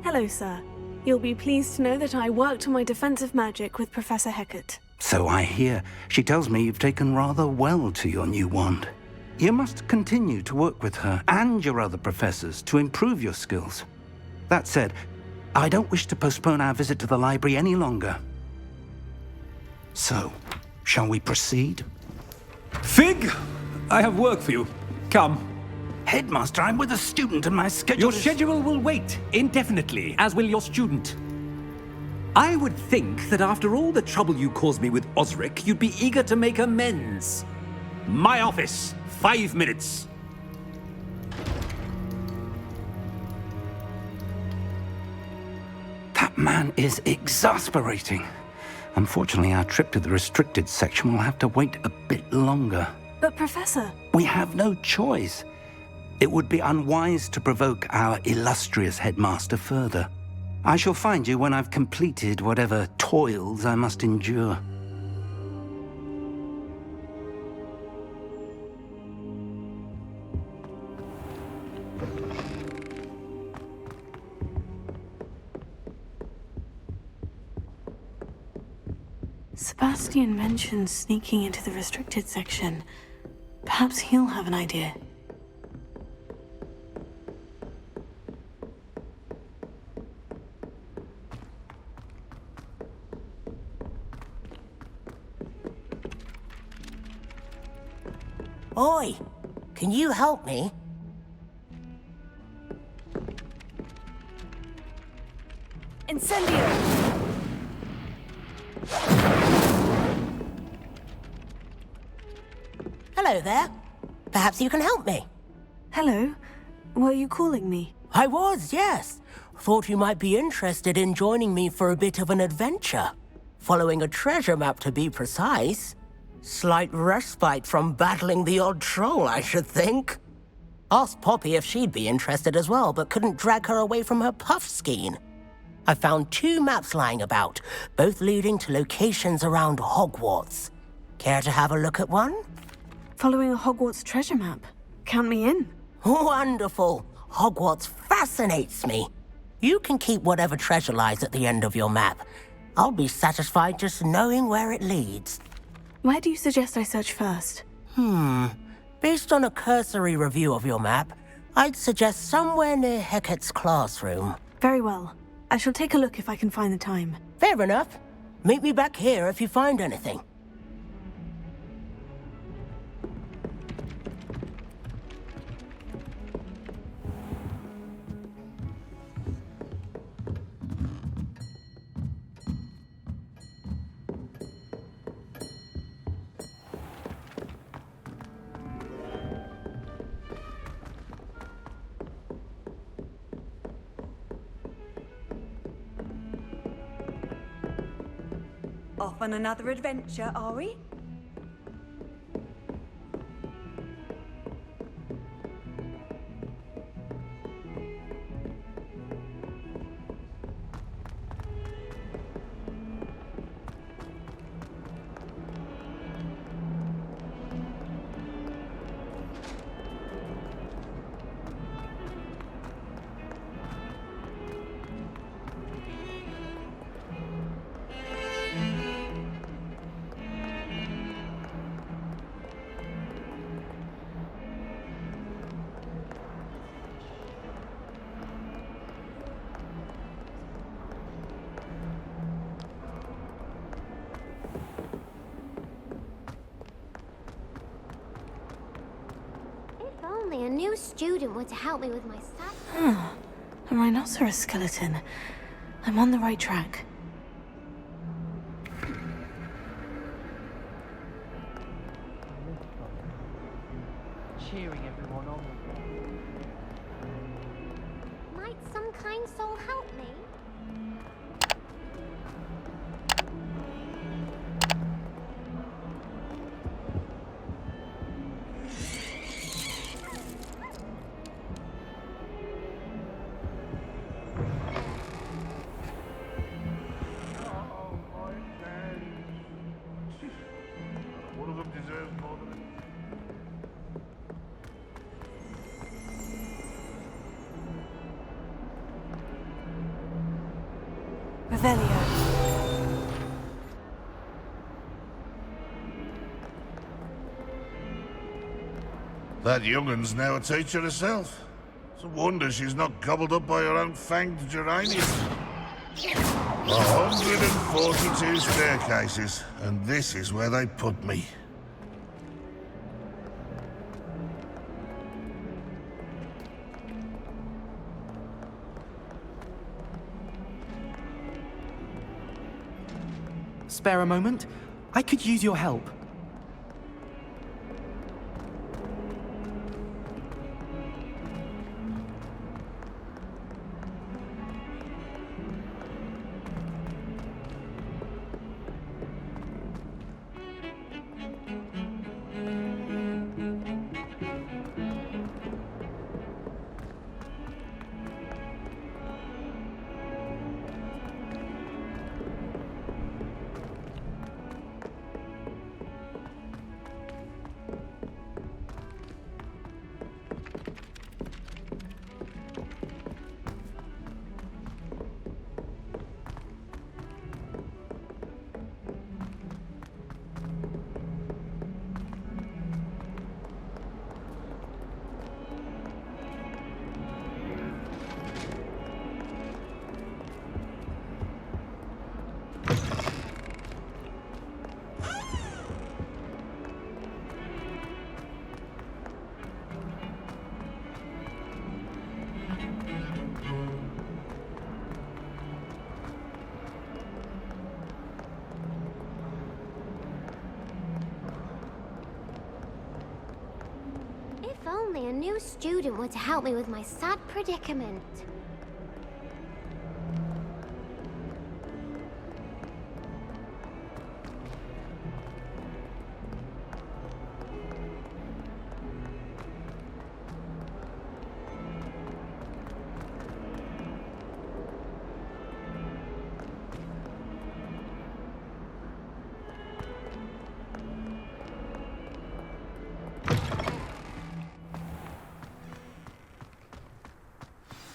Hello, sir. You'll be pleased to know that I worked on my defensive magic with Professor Hecat. So I hear. She tells me you've taken rather well to your new wand. You must continue to work with her and your other professors to improve your skills. That said, I don't wish to postpone our visit to the library any longer. So, shall we proceed? Fig, I have work for you. Come. Headmaster, I'm with a student and my schedule Your schedule will wait indefinitely, as will your student. I would think that after all the trouble you caused me with Osric, you'd be eager to make amends. My office, 5 minutes. That man is exasperating. Unfortunately, our trip to the restricted section will have to wait a bit longer. But, Professor... We have no choice. It would be unwise to provoke our illustrious headmaster further. I shall find you when I've completed whatever toils I must endure. Sebastian mentioned sneaking into the restricted section. Perhaps he'll have an idea. Oi! Can you help me? Incendio! Hello there. Perhaps you can help me. Hello? Were you calling me? I was, yes. Thought you might be interested in joining me for a bit of an adventure. Following a treasure map, to be precise. Slight respite from battling the odd troll, I should think. Asked Poppy if she'd be interested as well, but couldn't drag her away from her puff skein. I found 2 maps lying about, both leading to locations around Hogwarts. Care to have a look at one? Following a Hogwarts treasure map. Count me in. Wonderful. Hogwarts fascinates me. You can keep whatever treasure lies at the end of your map. I'll be satisfied just knowing where it leads. Where do you suggest I search first? Based on a cursory review of your map, I'd suggest somewhere near Hecat's classroom. Very well. I shall take a look if I can find the time. Fair enough. Meet me back here if you find anything. Off on another adventure, are we? Only a new student were to help me with my stuff. A rhinoceros skeleton. I'm on the right track. Cheering everyone on. Might some kind soul help me? Revelio. That young'un's now a teacher herself. It's a wonder she's not gobbled up by her own fanged geranium. 142 staircases, and this is where they put me. Spare a moment? I could use your help. If only a new student were to help me with my sad predicament.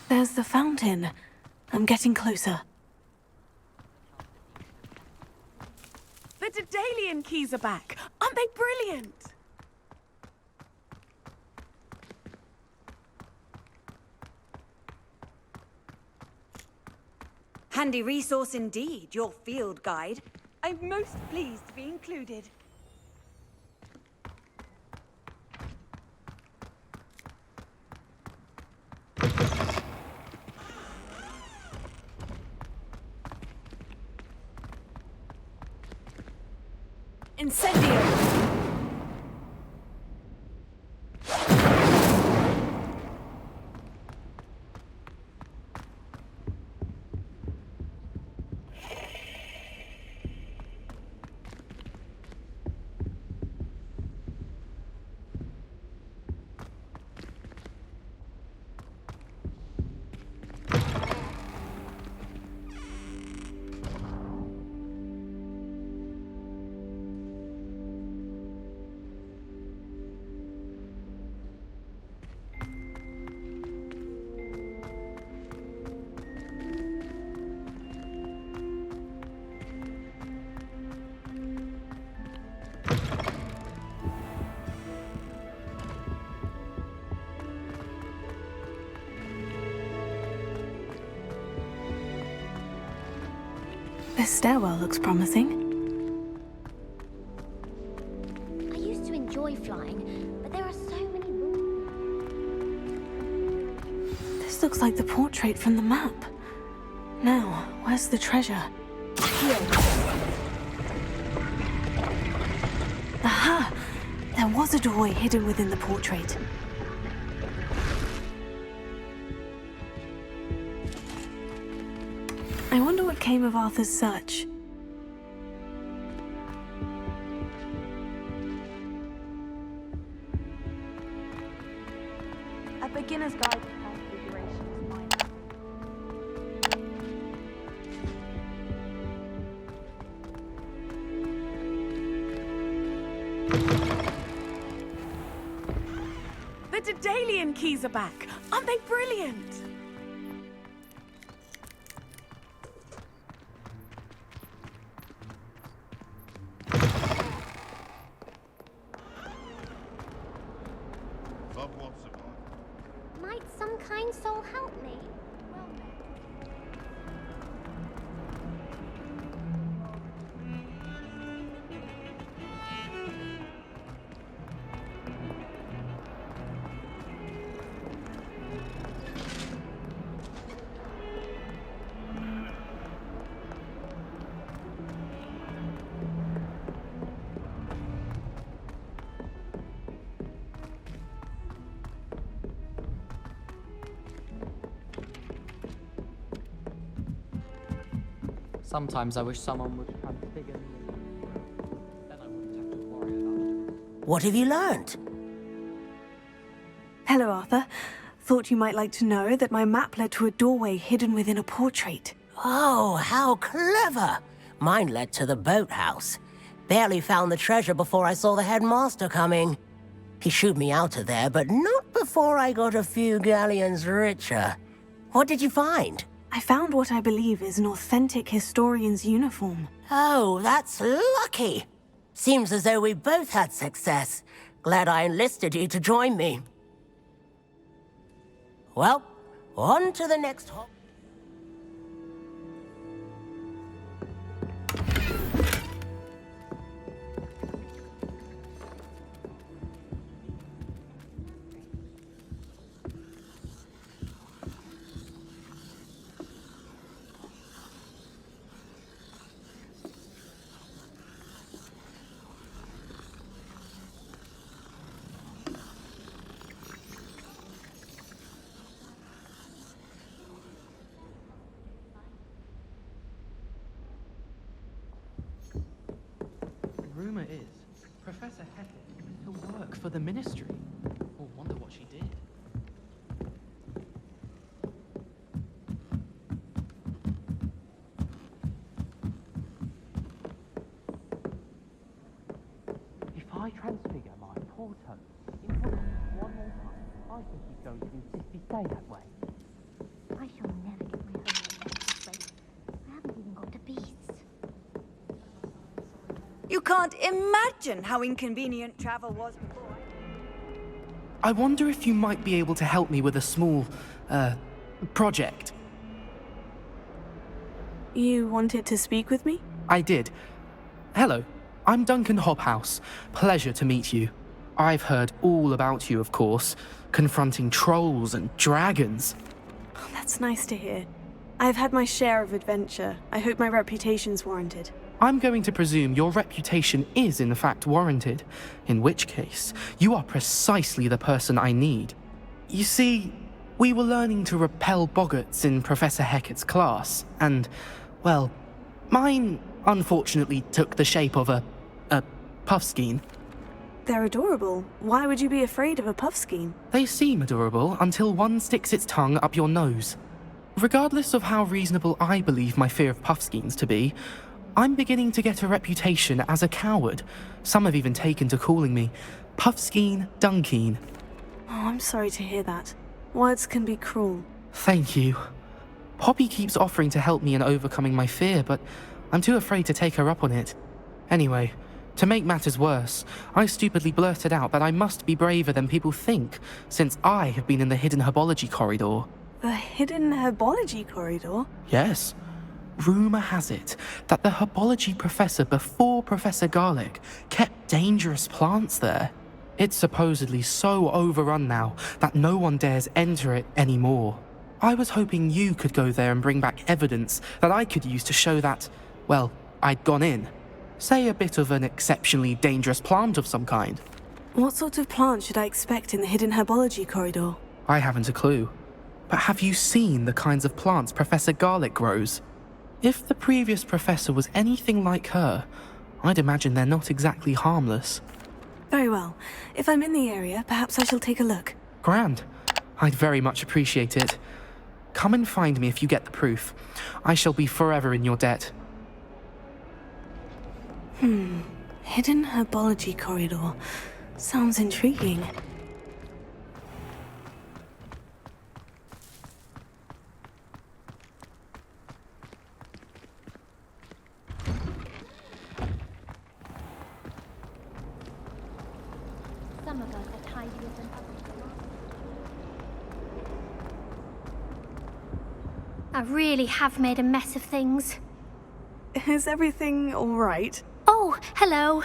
There's the fountain. I'm getting closer. The Daedalian keys are back. Aren't they brilliant? Handy resource indeed, your field guide. I'm most pleased to be included. Incendio! This stairwell looks promising. I used to enjoy flying, but there are so many rules. This looks like the portrait from the map. Now, where's the treasure? Here. Aha! There was a doorway hidden within the portrait. I wonder what came of Arthur's search. A beginner's guide to configuration is mine. The Daedalian keys are back. Aren't they brilliant? some kind soul help me. Sometimes I wish someone would configure me. Then I wouldn't have to worry about it. What have you learned? Hello, Arthur. Thought you might like to know that my map led to a doorway hidden within a portrait. Oh, how clever! Mine led to the boathouse. Barely found the treasure before I saw the headmaster coming. He shooed me out of there, but not before I got a few galleons richer. What did you find? I found what I believe is an authentic historian's uniform. Oh, that's lucky. Seems as though we both had success. Glad I enlisted you to join me. Well, on to the next hop. Rumor is, Professor Hackett went to work for the Ministry. Or wonder what she did. If I transfigure my poor toe into one more time, I think he's going to insist he stay that way. I shall never get my own this place. I haven't even got a beast. You can't imagine how inconvenient travel was before. I wonder if you might be able to help me with a small, project. You wanted to speak with me? I did. Hello, I'm Duncan Hobhouse. Pleasure to meet you. I've heard all about you, of course, confronting trolls and dragons. Oh, that's nice to hear. I've had my share of adventure. I hope my reputation's warranted. I'm going to presume your reputation is in fact warranted, in which case, you are precisely the person I need. You see, we were learning to repel boggarts in Professor Hackett's class, and, well, mine unfortunately took the shape of a puffskein. They're adorable. Why would you be afraid of a puffskein? They seem adorable until one sticks its tongue up your nose. Regardless of how reasonable I believe my fear of puffskeins to be, I'm beginning to get a reputation as a coward. Some have even taken to calling me Puffskein Dunkeen. Oh, I'm sorry to hear that. Words can be cruel. Thank you. Poppy keeps offering to help me in overcoming my fear, but I'm too afraid to take her up on it. Anyway, to make matters worse, I stupidly blurted out that I must be braver than people think, since I have been in the hidden herbology corridor. The hidden herbology corridor? Yes. Rumor has it that the herbology professor before Professor Garlic kept dangerous plants there. It's supposedly so overrun now that no one dares enter it anymore. I was hoping you could go there and bring back evidence that I could use to show that, well, I'd gone in. Say a bit of an exceptionally dangerous plant of some kind. What sort of plant should I expect in the hidden herbology corridor? I haven't a clue. But have you seen the kinds of plants Professor Garlic grows? If the previous professor was anything like her, I'd imagine they're not exactly harmless. Very well. If I'm in the area, perhaps I shall take a look. Grand. I'd very much appreciate it. Come and find me if you get the proof. I shall be forever in your debt. Hidden herbology corridor. Sounds intriguing. Some of us are tidier than others. I really have made a mess of things. Is everything all right? Oh, hello.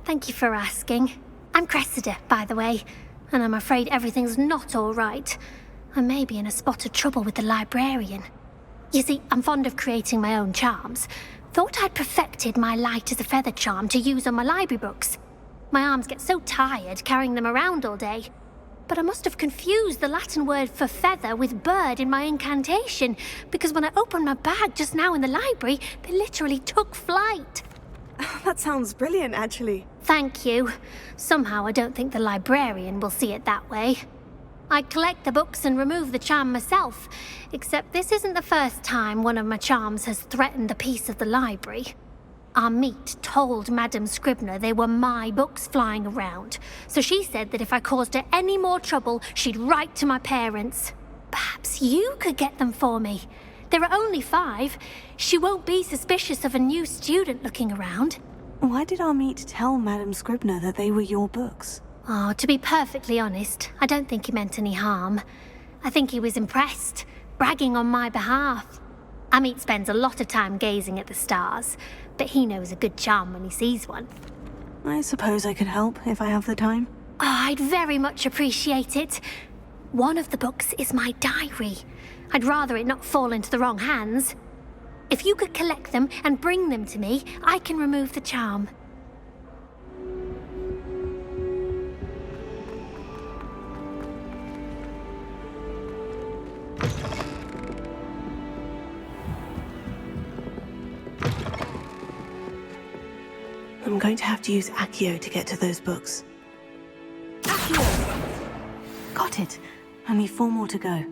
Thank you for asking. I'm Cressida, by the way, and I'm afraid everything's not all right. I may be in a spot of trouble with the librarian. You see, I'm fond of creating my own charms. Thought I'd perfected my light as a feather charm to use on my library books. My arms get so tired carrying them around all day. But I must have confused the Latin word for feather with bird in my incantation, because when I opened my bag just now in the library, they literally took flight. That sounds brilliant, actually. Thank you. Somehow I don't think the librarian will see it that way. I collect the books and remove the charm myself, except this isn't the first time one of my charms has threatened the peace of the library. Our meet told Madame Scribner they were my books flying around, so she said that if I caused her any more trouble, she'd write to my parents. Perhaps you could get them for me. There are only 5. She won't be suspicious of a new student looking around. Why did our meet tell Madame Scribner that they were your books? Oh, to be perfectly honest, I don't think he meant any harm. I think he was impressed, bragging on my behalf. Amit spends a lot of time gazing at the stars, but he knows a good charm when he sees one. I suppose I could help if I have the time. Oh, I'd very much appreciate it. One of the books is my diary. I'd rather it not fall into the wrong hands. If you could collect them and bring them to me, I can remove the charm. I'm going to have to use Accio to get to those books. Accio! Got it. Only 4 more to go.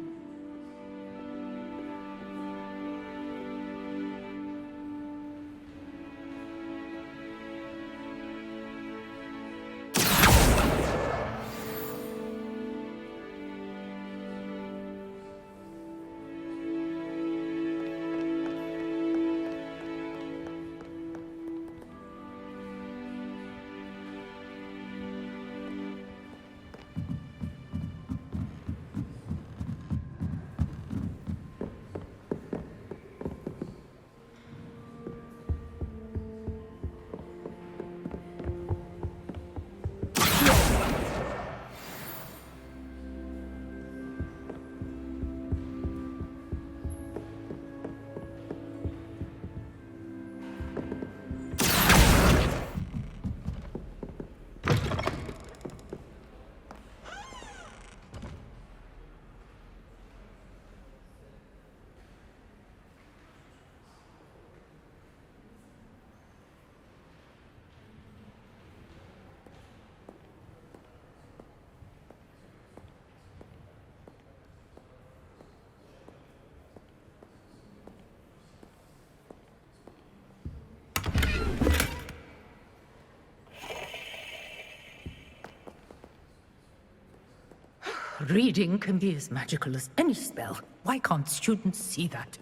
Reading can be as magical as any spell. Why can't students see that?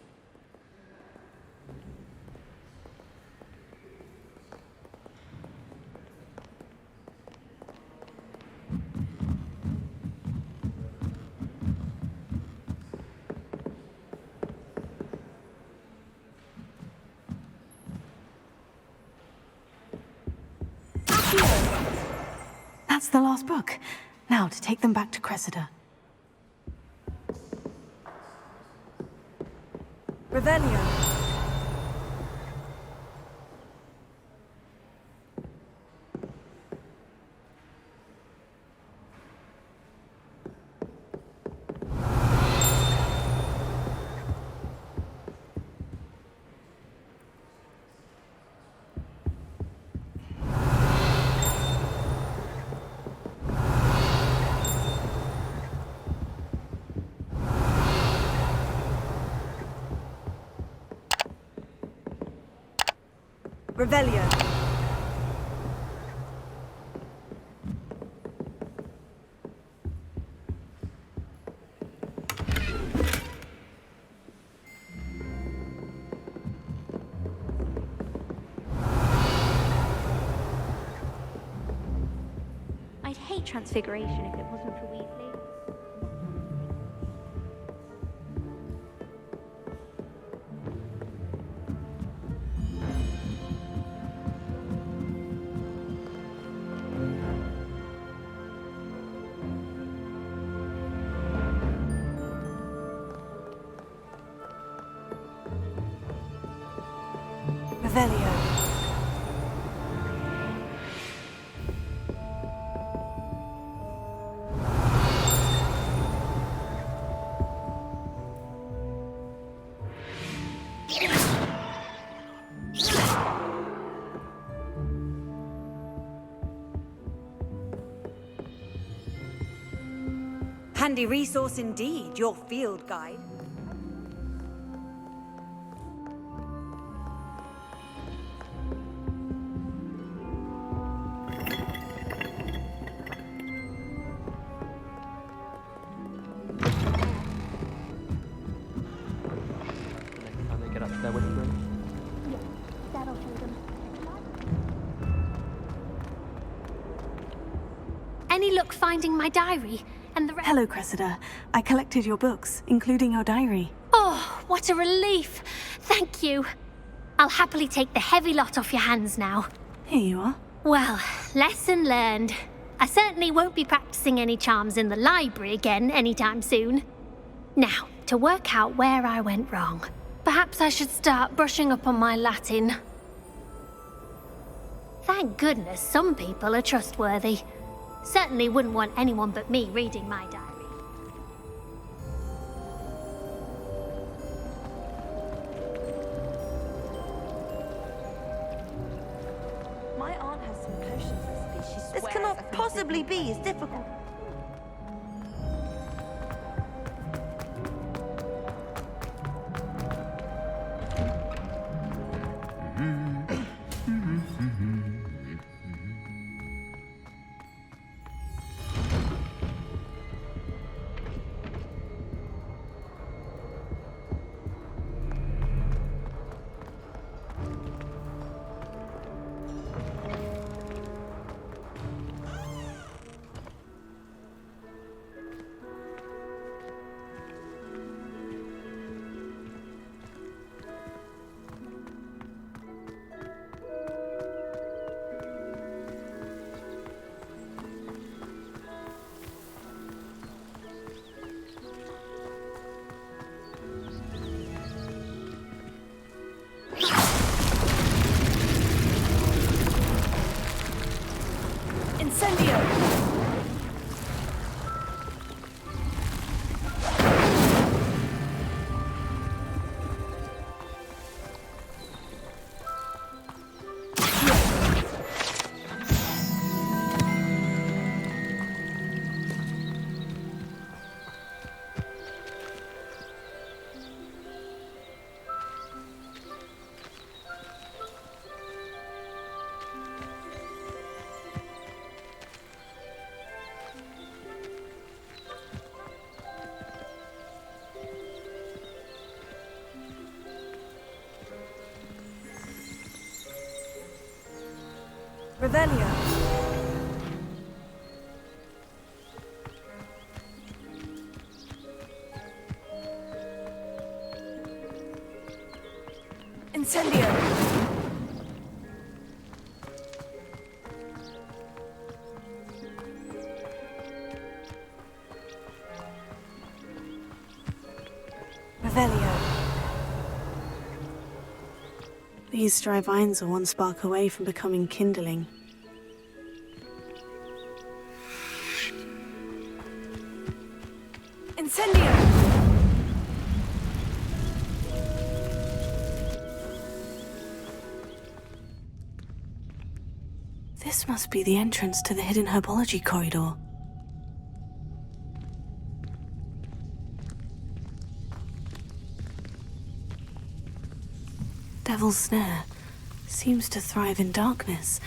That's the last book. Now to take them back to Cressida. Revelio. Revelio. I'd hate transfiguration if it wasn't for Weasley. Revelio. Handy resource indeed, your field guide. The next time they get up to their whispering. That'll show them. Any luck finding my diary? And the Hello, Cressida. I collected your books, including your diary. Oh, what a relief. Thank you. I'll happily take the heavy lot off your hands now. Here you are. Well, lesson learned. I certainly won't be practicing any charms in the library again anytime soon. Now, to work out where I went wrong. Perhaps I should start brushing up on my Latin. Thank goodness some people are trustworthy. Certainly wouldn't want anyone but me reading my diary. My aunt has some potions recipes. She swears This cannot possibly be as difficult. Revelio. Incendio. Revelio. These dry vines are one spark away from becoming kindling. Incendio. This must be the entrance to the hidden herbology corridor. Devil's Snare seems to thrive in darkness.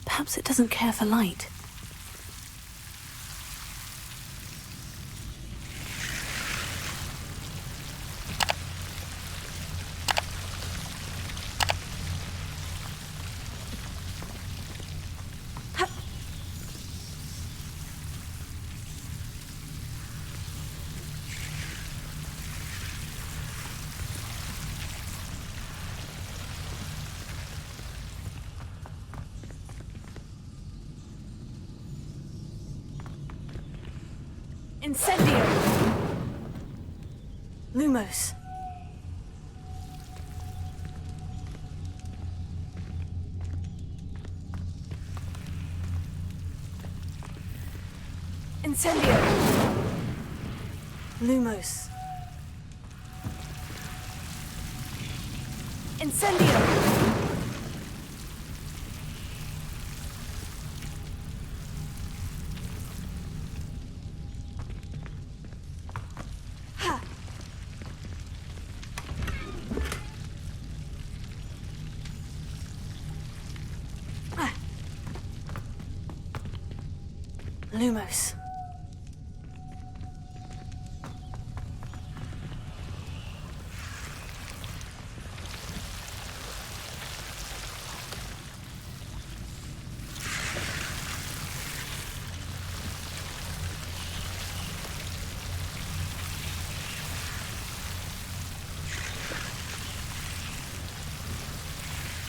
Perhaps it doesn't care for light. Incendio. Lumos. Incendio. Lumos. Incendio. Lumos.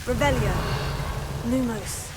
Revelio. Lumos.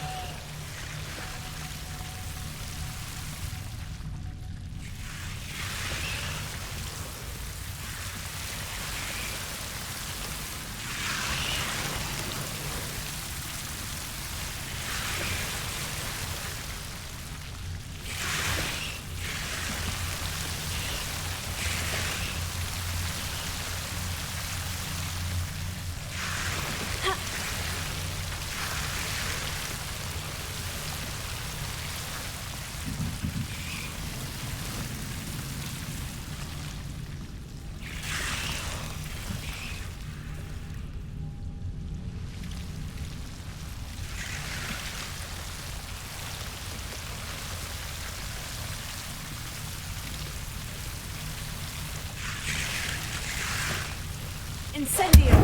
Incendio!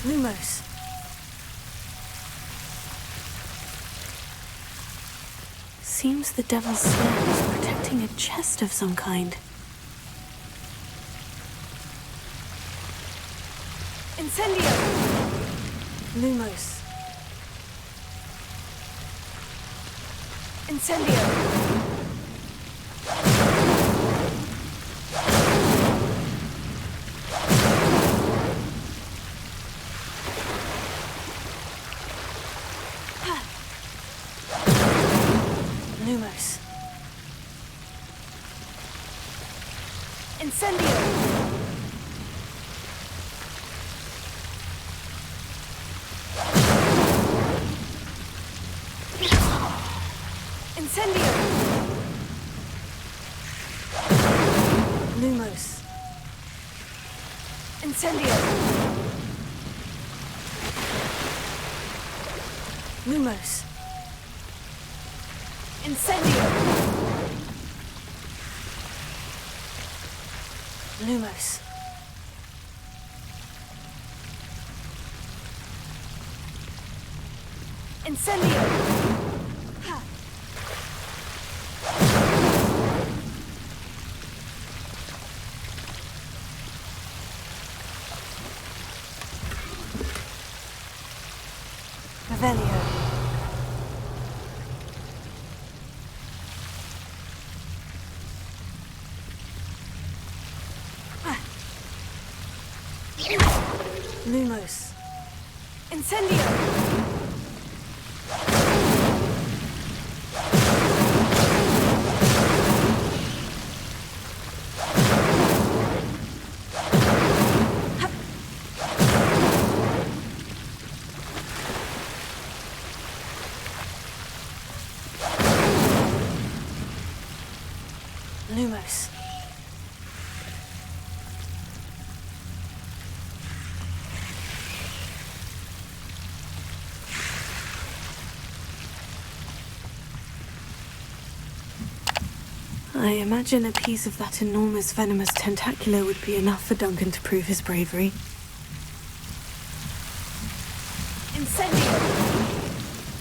Lumos. Seems the devil's snare is protecting a chest of some kind. Incendio! Lumos. Incendio! Lumos. Incendio! Incendio! Lumos. Incendio! Lumos. Incendio! Lumos. Incendio! Ha. Revelio. Lumos. Incendio! Lumos. I imagine a piece of that enormous venomous tentacular would be enough for Duncan to prove his bravery. Incendio!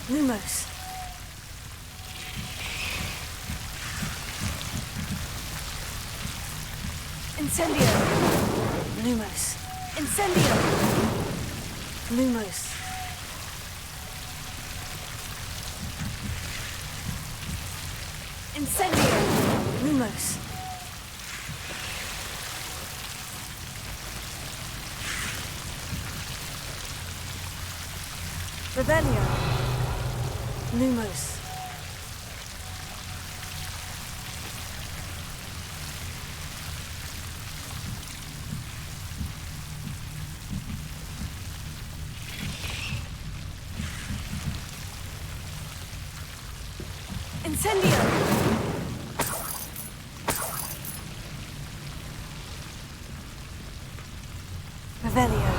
Lumos. Incendio! Lumos. Incendio! Lumos. Incendio! Lumos. Revelio! Lumos. Incendio! Revelio.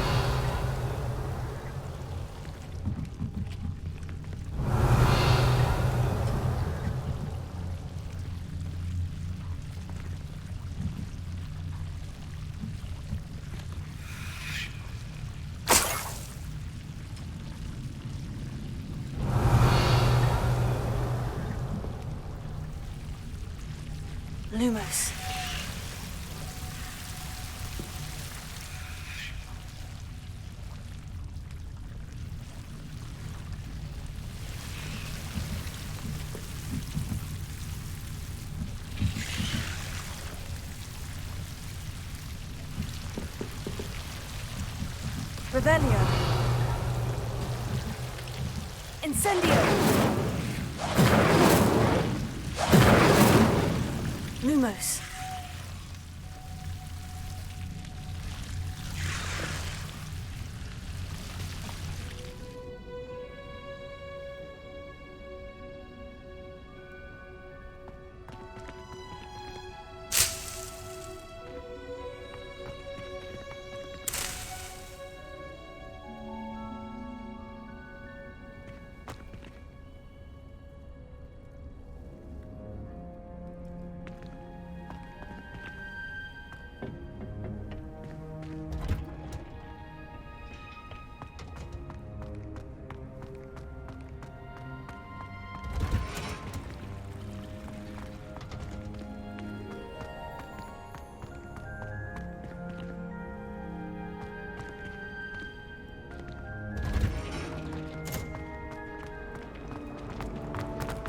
Lumos. Revelio. Incendio. Lumos.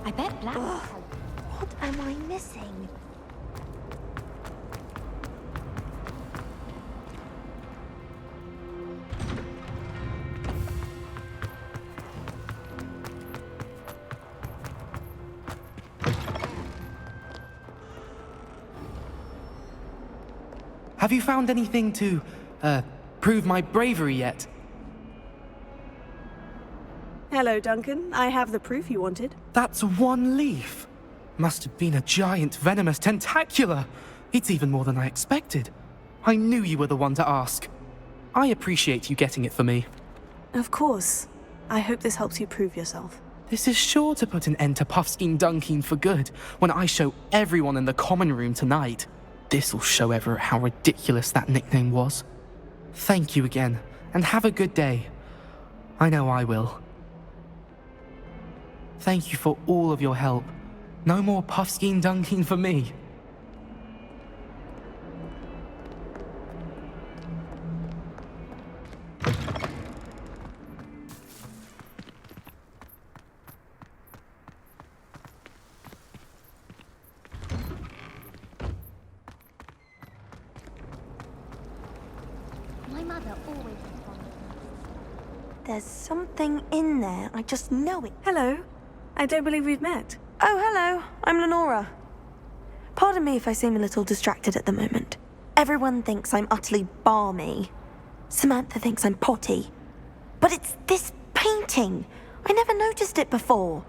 I bet black. Ugh, what am I missing? Have you found anything to, prove my bravery yet? Hello, Duncan. I have the proof you wanted. That's one leaf. Must have been a giant venomous tentacula. It's even more than I expected. I knew you were the one to ask. I appreciate you getting it for me. Of course. I hope this helps you prove yourself. This is sure to put an end to Puffskein Dunkeen for good when I show everyone in the common room tonight. This'll show Everett how ridiculous that nickname was. Thank you again, and have a good day. I know I will. Thank you for all of your help. No more Puffskein Dunkeen for me. My mother always responded. There's something in there. I just know it. Hello. I don't believe we've met. Oh, hello. I'm Lenora. Pardon me if I seem a little distracted at the moment. Everyone thinks I'm utterly balmy. Samantha thinks I'm potty. But it's this painting. I never noticed it before.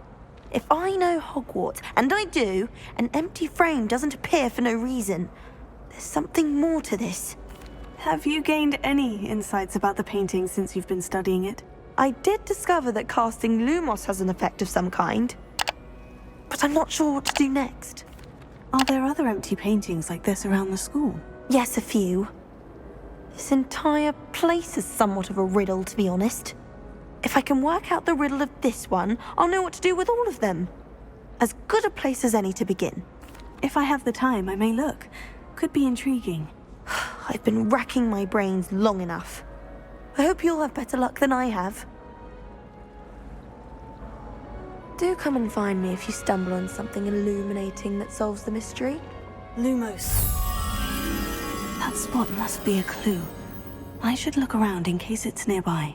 If I know Hogwarts, and I do, an empty frame doesn't appear for no reason. There's something more to this. Have you gained any insights about the painting since you've been studying it? I did discover that casting Lumos has an effect of some kind. But I'm not sure what to do next. Are there other empty paintings like this around the school? Yes, a few. This entire place is somewhat of a riddle, to be honest. If I can work out the riddle of this one, I'll know what to do with all of them. As good a place as any to begin. If I have the time, I may look. Could be intriguing. I've been racking my brains long enough. I hope you'll have better luck than I have. Do come and find me if you stumble on something illuminating that solves the mystery. Lumos. That spot must be a clue. I should look around in case it's nearby.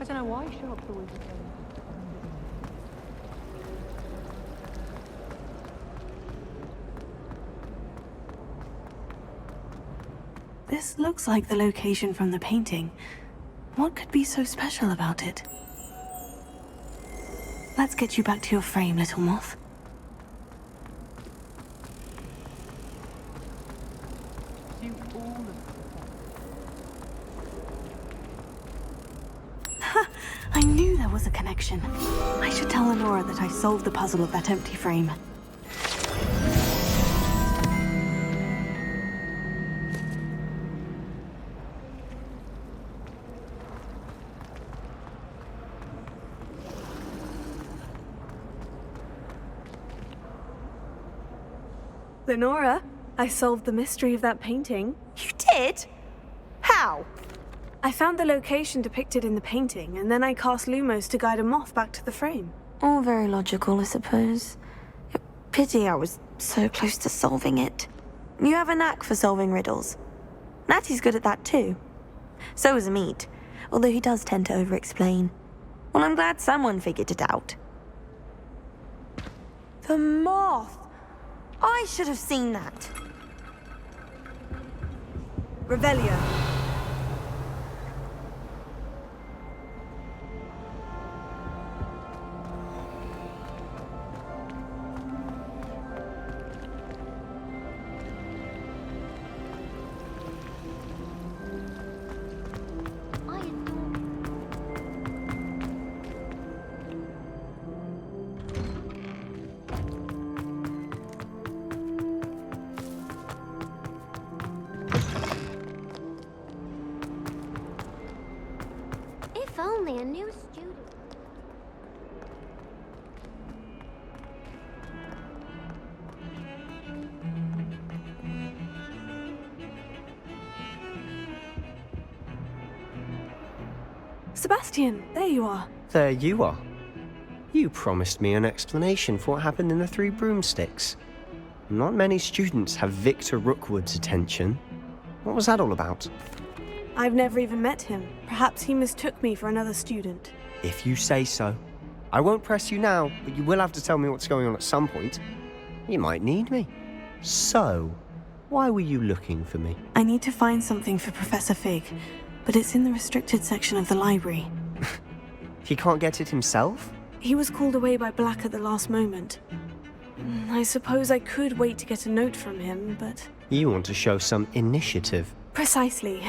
don't know why Sherlock's always the same. This looks like the location from the painting. What could be so special about it? Let's get you back to your frame, little moth. Ha! I knew there was a connection. I should tell Lenora that I solved the puzzle of that empty frame. Lenora, I solved the mystery of that painting. You did? How? I found the location depicted in the painting, and then I cast Lumos to guide a moth back to the frame. All very logical, I suppose. Pity I was so close to solving it. You have a knack for solving riddles. Natty's good at that too. So is Amit, although he does tend to over-explain. Well, I'm glad someone figured it out. The moth! I should have seen that. Revelio. If only a new student. Sebastian, there you are. There you are. You promised me an explanation for what happened in the Three Broomsticks. Not many students have Victor Rookwood's attention. What was that all about? I've never even met him. Perhaps he mistook me for another student. If you say so. I won't press you now, but you will have to tell me what's going on at some point. You might need me. So, why were you looking for me? I need to find something for Professor Fig, but it's in the restricted section of the library. He can't get it himself? He was called away by Black at the last moment. I suppose I could wait to get a note from him, but... You want to show some initiative. Precisely.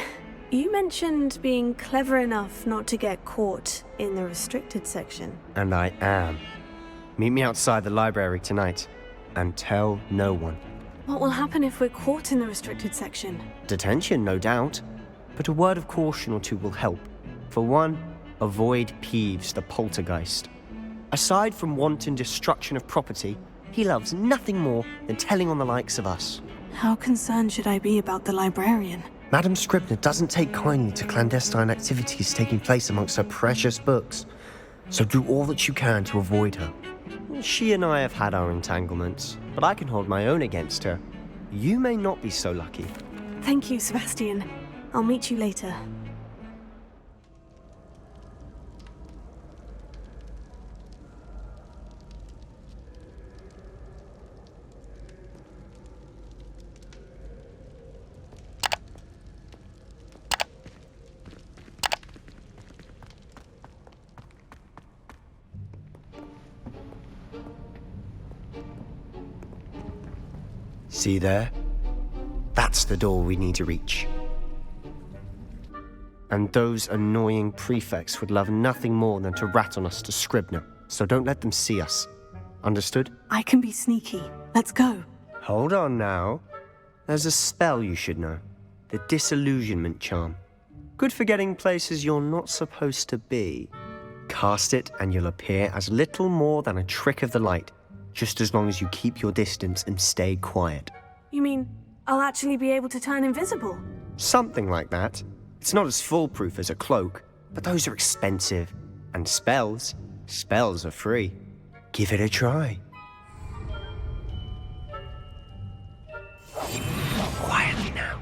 You mentioned being clever enough not to get caught in the restricted section. And I am. Meet me outside the library tonight, and tell no one. What will happen if we're caught in the restricted section? Detention, no doubt. But a word of caution or two will help. For one, avoid Peeves, the poltergeist. Aside from wanton destruction of property, he loves nothing more than telling on the likes of us. How concerned should I be about the librarian? Madame Scribner doesn't take kindly to clandestine activities taking place amongst her precious books, so do all that you can to avoid her. She and I have had our entanglements, but I can hold my own against her. You may not be so lucky. Thank you, Sebastian. I'll meet you later. See there? That's the door we need to reach. And those annoying prefects would love nothing more than to rat on us to Scribner, so don't let them see us. Understood? I can be sneaky. Let's go. Hold on now. There's a spell you should know. The Disillusionment Charm. Good for getting places you're not supposed to be. Cast it and you'll appear as little more than a trick of the light, just as long as you keep your distance and stay quiet. You mean I'll actually be able to turn invisible? Something like that. It's not as foolproof as a cloak, but those are expensive. And spells are free. Give it a try. Quietly now.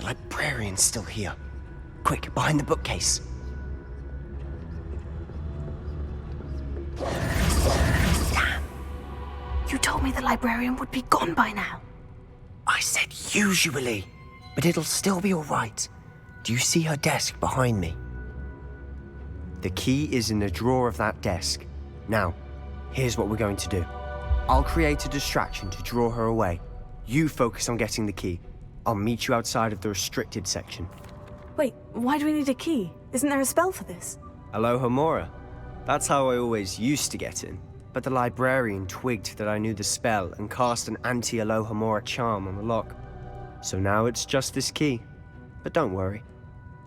The librarian's still here. Quick, behind the bookcase. Damn. You told me the librarian would be gone by now. I said usually, but it'll still be all right. Do you see her desk behind me? The key is in the drawer of that desk. Now, here's what we're going to do. I'll create a distraction to draw her away. You focus on getting the key. I'll meet you outside of the restricted section. Wait, why do we need a key? Isn't there a spell for this? Alohomora. That's how I always used to get in. But the librarian twigged that I knew the spell and cast an anti-Alohomora charm on the lock. So now it's just this key. But don't worry.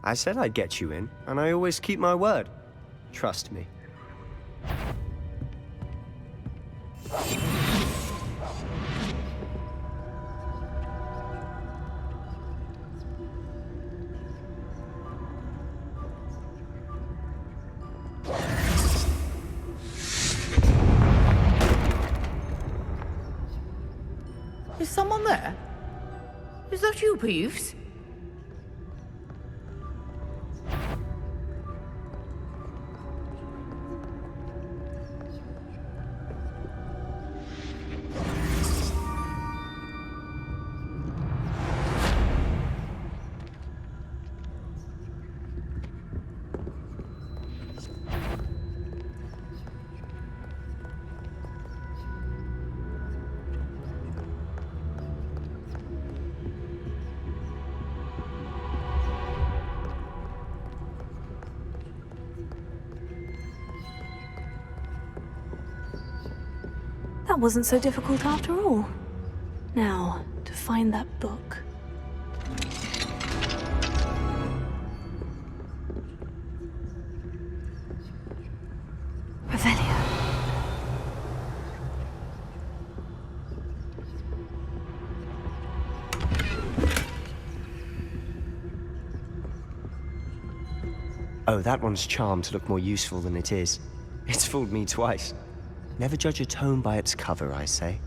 I said I'd get you in, and I always keep my word. Trust me. Is someone there? Is that you, Peeves? That wasn't so difficult after all. Now, to find that book. Revelio. Oh, that one's charmed to look more useful than it is. It's fooled me twice. Never judge a tome by its cover, I say.